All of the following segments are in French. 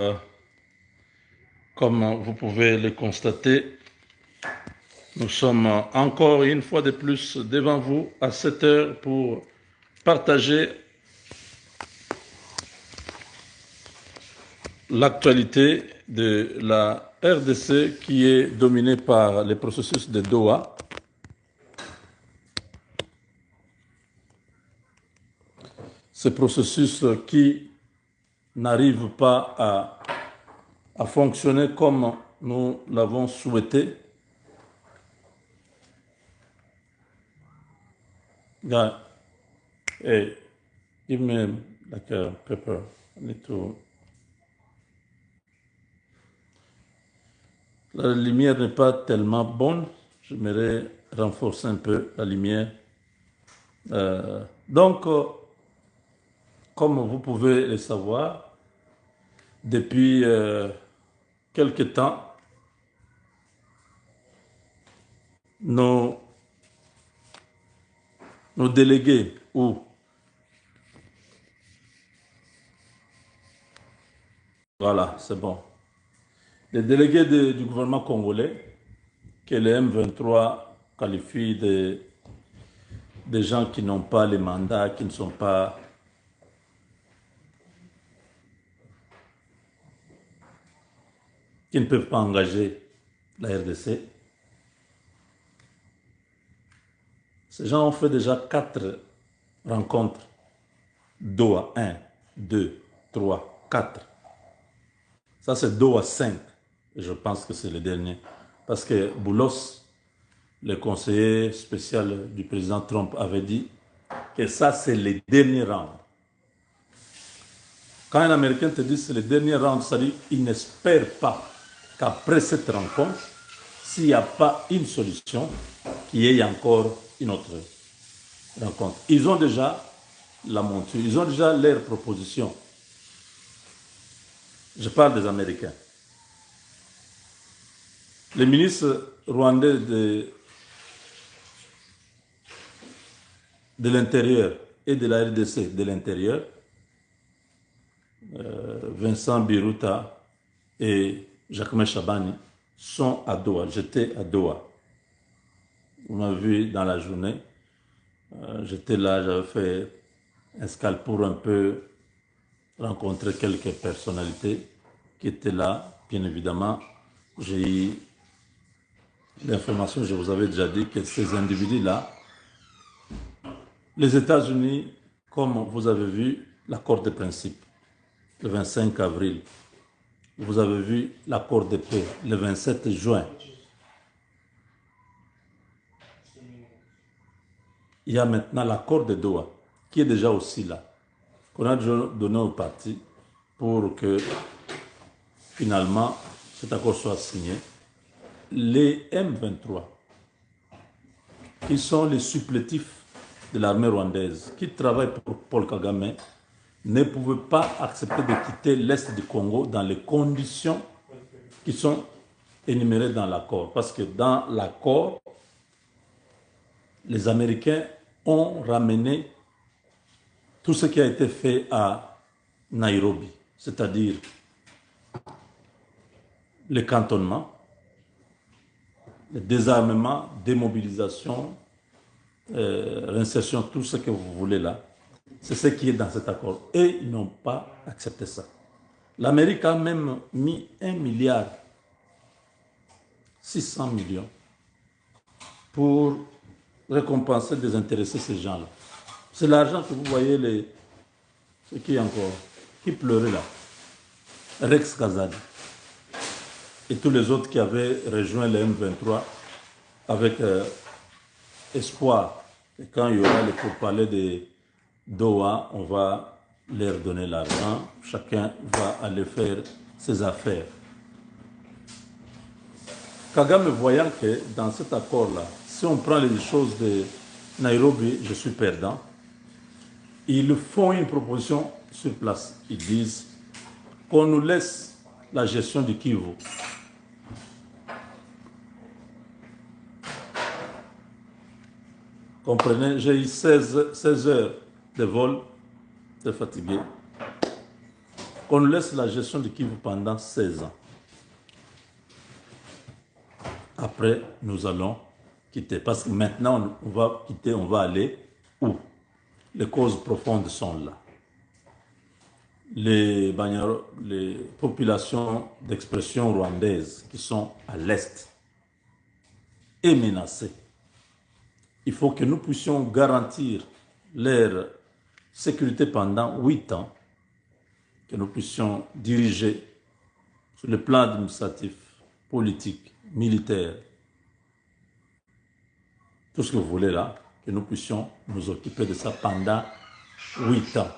Euh, Comme vous pouvez le constater, nous sommes encore une fois de plus devant vous à 7 heures pour partager l'actualité de la RDC qui est dominée par le processus de Doha. Ce processus qui n'arrive pas à fonctionner comme nous l'avons souhaité. Yeah. Hey, give me like a paper. I need to... La lumière n'est pas tellement bonne. J'aimerais renforcer un peu la lumière. Donc, comme vous pouvez le savoir, depuis quelque temps, nos, nos délégués, ou voilà, c'est bon. Les délégués du gouvernement congolais, que le M23 qualifie des gens qui n'ont pas les mandats, qui ne sont pas... qui ne peuvent pas engager la RDC. Ces gens ont fait déjà 4 rencontres. Doha 1, 2, 3, 4. Ça, c'est Doha 5. Je pense que c'est le dernier. Parce que Boulos, le conseiller spécial du président Trump, avait dit que ça, c'est le dernier round. Quand un Américain te dit que c'est le dernier round, ça dit qu'il n'espère pas qu'après cette rencontre, s'il n'y a pas une solution, qu'il y ait encore une autre rencontre. Ils ont déjà la monture, ils ont déjà leurs propositions. Je parle des Américains. Le ministre rwandais de l'Intérieur et de la RDC de l'Intérieur, Vincent Biruta et Jacques Chabani, sont à Doha. J'étais à Doha. Vous m'avez vu dans la journée. J'étais là, j'avais fait escale pour un peu rencontrer quelques personnalités qui étaient là. Bien évidemment, j'ai eu l'information, je vous avais déjà dit que ces individus-là, les États-Unis, comme vous avez vu, l'accord de principe, le 25 avril. Vous avez vu l'accord de paix, le 27 juin. Il y a maintenant l'accord de Doha, qui est déjà aussi là, qu'on a déjà donné au parti pour que finalement cet accord soit signé. Les M23, qui sont les supplétifs de l'armée rwandaise, qui travaillent pour Paul Kagame, ne pouvaient pas accepter de quitter l'Est du Congo dans les conditions qui sont énumérées dans l'accord. Parce que dans l'accord, les Américains ont ramené tout ce qui a été fait à Nairobi, c'est-à-dire le cantonnement, le désarmement, démobilisation, réinsertion, tout ce que vous voulez là. C'est ce qui est dans cet accord. Et ils n'ont pas accepté ça. L'Amérique a même mis 1 milliard 600 millions pour récompenser, désintéresser ces gens-là. C'est l'argent que vous voyez, ce qui est encore, qui pleurait là. Rex Kazadi et tous les autres qui avaient rejoint le M23 avec espoir. Et quand il y aura les pourparlers de Doha, on va leur donner l'argent. Chacun va aller faire ses affaires. Kagame voyant que dans cet accord-là, si on prend les choses de Nairobi, je suis perdant, ils font une proposition sur place. Ils disent qu'on nous laisse la gestion du Kivu. Comprenez, j'ai eu 16 heures de vol, de fatigué. qu'on laisse la gestion de Kivu pendant 16 ans. Après, nous allons quitter. Parce que maintenant, on va quitter, on va aller où? Les causes profondes sont là. Les populations d'expression rwandaise qui sont à l'Est est menacée. Il faut que nous puissions garantir leur sécurité pendant 8 ans, que nous puissions diriger sur le plan administratif, politique, militaire, tout ce que vous voulez là, que nous puissions nous occuper de ça pendant 8 ans.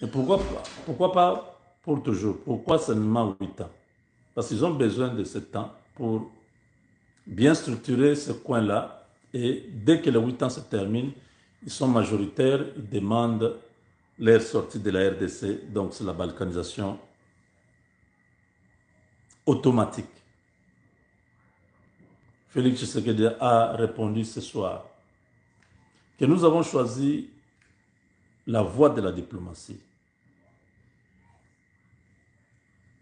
Et pourquoi pas pour toujours? Pourquoi seulement 8 ans? Parce qu'ils ont besoin de ce temps pour bien structurer ce coin-là. Et dès que les 8 ans se terminent, ils sont majoritaires, ils demandent leur sortie de la RDC. Donc c'est la balkanisation automatique. Félix Tshisekedi a répondu ce soir que nous avons choisi la voie de la diplomatie.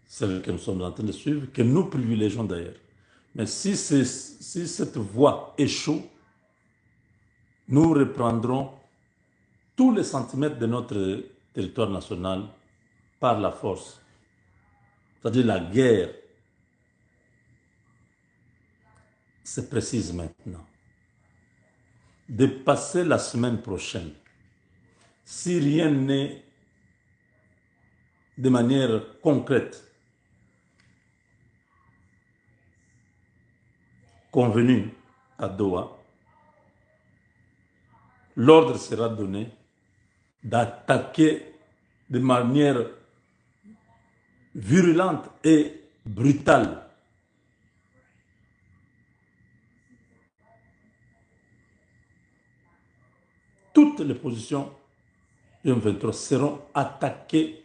Celle que nous sommes en train de suivre, que nous privilégions d'ailleurs. Mais si cette voie échoue, nous reprendrons tous les centimètres de notre territoire national par la force. C'est-à-dire la guerre se précise maintenant. De passer la semaine prochaine, si rien n'est de manière concrète convenu à Doha, l'ordre sera donné d'attaquer de manière virulente et brutale toutes les positions du M23 seront attaquées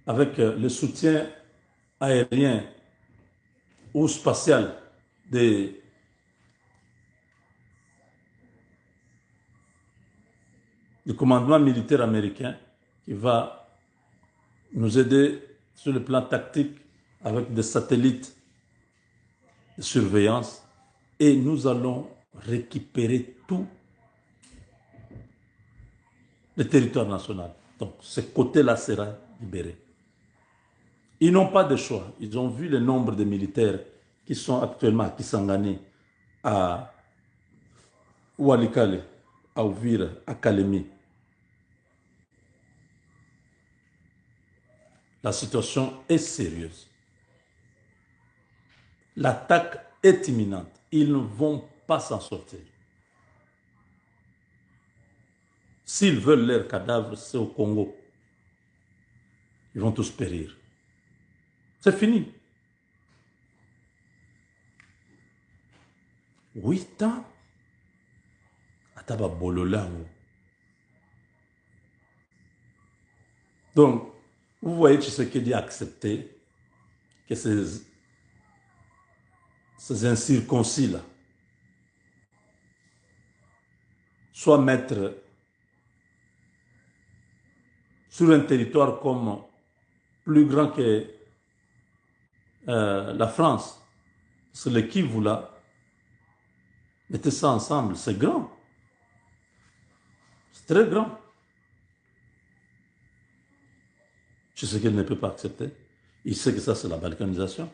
avec le soutien aérien ou spatial du commandement militaire américain qui va nous aider sur le plan tactique avec des satellites de surveillance et nous allons récupérer tout le territoire national. Donc ce côté-là sera libéré. Ils n'ont pas de choix. Ils ont vu le nombre de militaires qui sont actuellement à Kisangani, à Walikale, à Uvira, à Kalemi. La situation est sérieuse. L'attaque est imminente. Ils ne vont pas s'en sortir. S'ils veulent leurs cadavres, c'est au Congo. Ils vont tous périr. C'est fini. 8 ans. Ataba bololango. Donc, vous voyez Tshisekedi accepter que ces incirconcis-là soient maîtres sur un territoire comme plus grand que la France. C'est le Kivu là. Mettez ça ensemble, c'est grand. C'est très grand. Je sais qu'il ne peut pas accepter. Il sait que ça, c'est la balkanisation.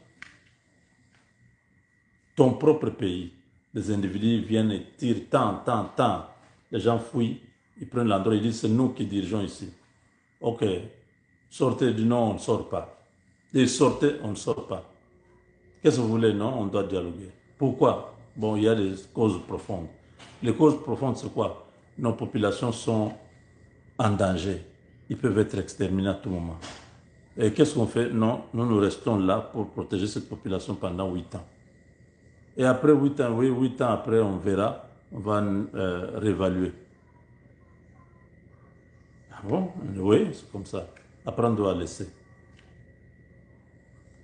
Ton propre pays, les individus viennent et tirent tant. Les gens fuient, ils prennent l'endroit, ils disent c'est nous qui dirigeons ici. Ok, sortez du non, on ne sort pas. Et sortez, on ne sort pas. Qu'est-ce que vous voulez? Non, on doit dialoguer. Pourquoi? Bon, il y a des causes profondes. Les causes profondes, c'est quoi? Nos populations sont en danger. Ils peuvent être exterminés à tout moment. Et qu'est-ce qu'on fait? Non, nous restons là pour protéger cette population pendant 8 ans. Et après 8 ans, oui, 8 ans après, on verra, on va réévaluer. Ah bon? Oui, c'est comme ça. Après, on doit laisser.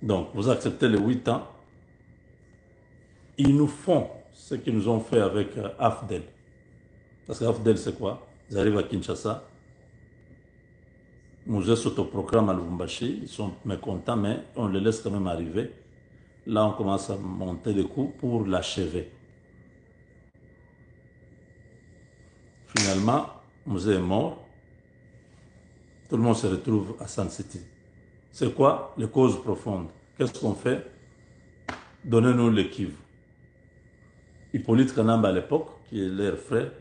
Donc, vous acceptez les 8 ans. Ils nous font ce qu'ils nous ont fait avec AFDEL. Parce que AFDEL, c'est quoi? Ils arrivent à Kinshasa. Mouzé s'autoproclame à Lubumbashi, ils sont mécontents, mais on les laisse quand même arriver. Là, on commence à monter des coups pour l'achever. Finalement, Mouzé est mort. Tout le monde se retrouve à Sun City. C'est quoi les causes profondes? Qu'est-ce qu'on fait? Donnez-nous le Kivu. Hippolyte Kanamba à l'époque, qui est leur frère,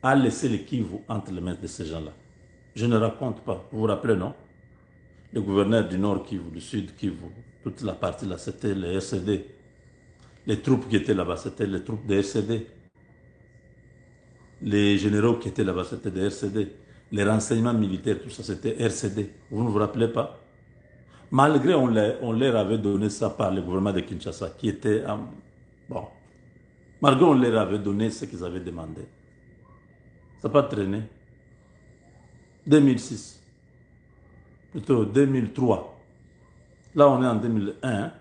a laissé le Kivu entre les mains de ces gens-là. Je ne raconte pas, vous vous rappelez, non? Le gouverneur du Nord Kivu, du Sud Kivu, toute la partie là, c'était les RCD. Les troupes qui étaient là-bas, c'était les troupes des RCD. Les généraux qui étaient là-bas, c'était des RCD. Les renseignements militaires, tout ça, c'était RCD. Vous ne vous rappelez pas? Malgré on leur avait donné ça par le gouvernement de Kinshasa, qui était... bon. Malgré on leur avait donné ce qu'ils avaient demandé. Ça n'a pas traîné. 2006. Plutôt 2003. Là, on est en 2001.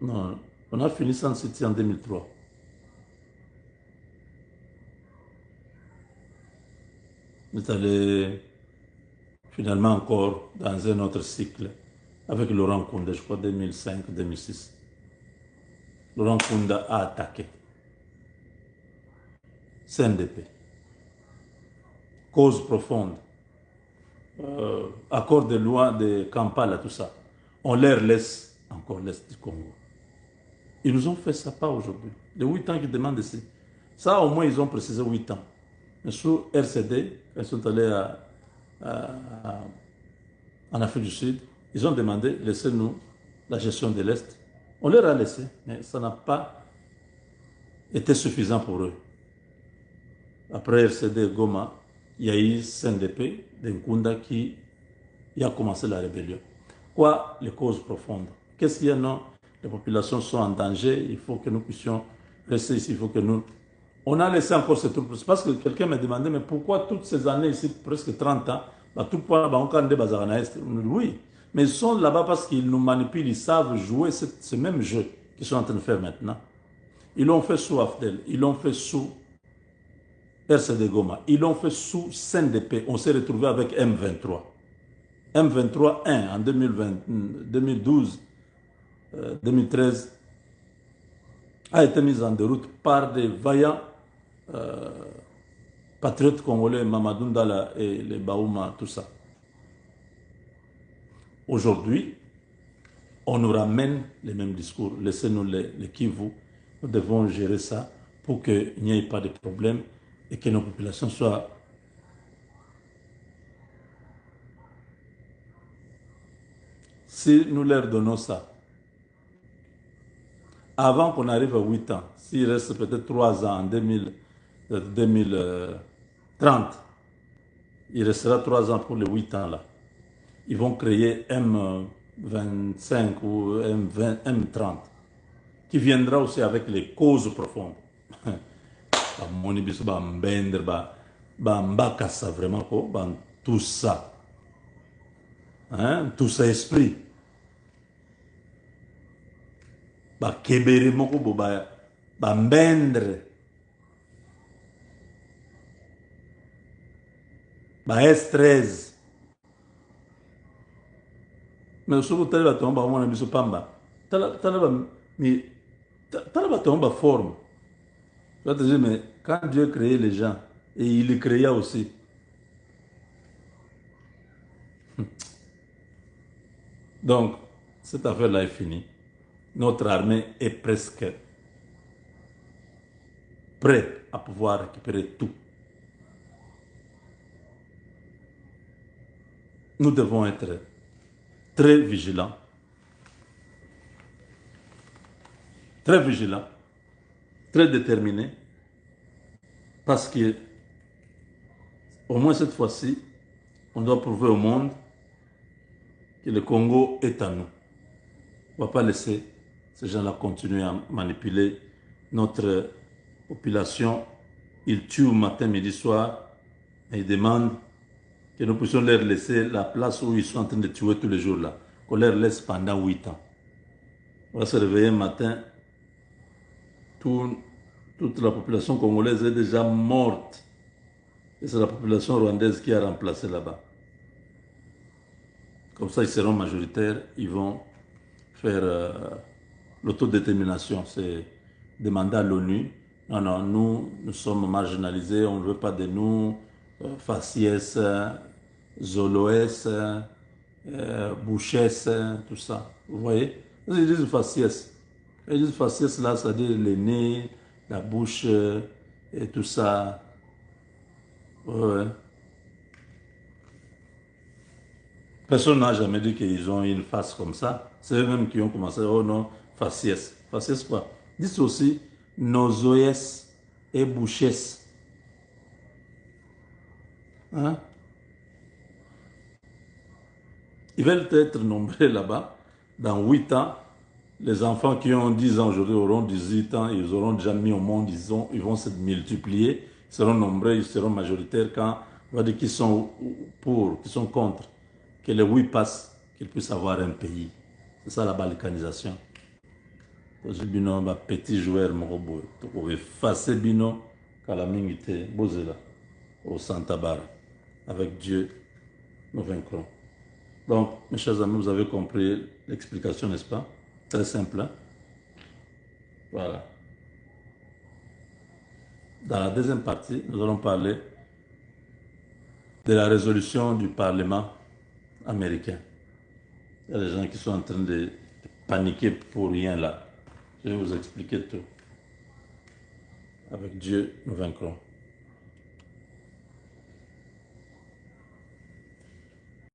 Non, on a fini Sun City en 2003. On est allé finalement encore dans un autre cycle avec Laurent Kounda, je crois 2005-2006. Laurent Kounda a attaqué. CNDP. Cause profonde. Accord de loi de Kampala, tout ça. On leur laisse encore l'Est du Congo. Ils nous ont fait ça pas aujourd'hui. Les 8 ans qu'ils demandent ici. Ça, au moins, ils ont précisé 8 ans. Mais sous RCD, quand ils sont allés en Afrique du Sud, ils ont demandé, laissez-nous la gestion de l'Est. On leur a laissé, mais ça n'a pas été suffisant pour eux. Après RCD Goma, il y a eu CNDP de Nkunda qui a commencé la rébellion. Quoi les causes profondes? Qu'est-ce qu'il y a? Non, les populations sont en danger, il faut que nous puissions rester ici, il faut que nous... On a laissé encore ces troupes. C'est parce que quelqu'un m'a demandé, mais pourquoi toutes ces années ici, presque 30 ans, oui, mais ils sont là-bas parce qu'ils nous manipulent, ils savent jouer ce même jeu qu'ils sont en train de faire maintenant. Ils l'ont fait sous Afdel, ils l'ont fait sous RCD Goma, ils l'ont fait sous CNDP. On s'est retrouvé avec M23. M23-1 en 2020, 2012, 2013 a été mise en déroute par des vaillants patriotes congolais, Mamadou Ndala et les Baouma, tout ça. Aujourd'hui, on nous ramène les mêmes discours. Laissez-nous les Kivu. Nous devons gérer ça pour qu'il n'y ait pas de problème et que nos populations soient... Si nous leur donnons ça, avant qu'on arrive à 8 ans, s'il reste peut-être 3 ans en 2030, il restera 3 ans pour les 8 ans là. Ils vont créer M25 ou M30, qui viendra aussi avec les causes profondes. Vraiment, tout ça. Hein? Tout ça esprit. Kebere moko mbendre. S13. Mais si vous avez la tombe, on a mis pamba. T'as la tombe forme. Tu vas te dire, mais quand Dieu créait les gens, et il les créa aussi. Donc, cette affaire-là est finie. Notre armée est presque prête à pouvoir récupérer tout. Nous devons être très vigilants, très déterminés, parce que, au moins cette fois-ci, on doit prouver au monde que le Congo est à nous. On ne va pas laisser ces gens-là continuer à manipuler notre population. Ils tuent matin, midi, soir, et ils demandent que nous puissions leur laisser la place où ils sont en train de tuer tous les jours là, qu'on leur laisse pendant 8 ans. On va se réveiller un matin, tous toute la population congolaise est déjà morte. Et c'est la population rwandaise qui a remplacé là-bas. Comme ça, ils seront majoritaires, ils vont faire l'autodétermination. C'est demander à l'ONU, non, non, nous sommes marginalisés, on ne veut pas de nous, faciès, zoloès, bouchès, tout ça. Vous voyez? Ils disent faciès. Ils disent faciès là, c'est-à-dire le nez, la bouche et tout ça. Ouais. Personne n'a jamais dit qu'ils ont une face comme ça. C'est eux-mêmes qui ont commencé, oh non, faciès. Faciès quoi? Dites aussi nozoès et bouchès. Hein? Ils veulent être nombreux là-bas. Dans 8 ans, les enfants qui ont 10 ans aujourd'hui auront 18 ans, ils auront déjà mis au monde, ils vont se multiplier, ils seront nombreux, ils seront majoritaires quand on va dire qu'ils sont pour, qu'ils sont contre, que les oui passent, qu'ils puissent avoir un pays. C'est ça la balkanisation. Bino, petit joueur, morobo, tu effacer Bino, Kalamingite, Bozela, au Santa Bara. Avec Dieu, nous vaincrons. Donc, mes chers amis, vous avez compris l'explication, n'est-ce pas? Très simple. Hein? Voilà. Dans la deuxième partie, nous allons parler de la résolution du Parlement américain. Il y a des gens qui sont en train de paniquer pour rien là. Je vais vous expliquer tout. Avec Dieu, nous vaincrons.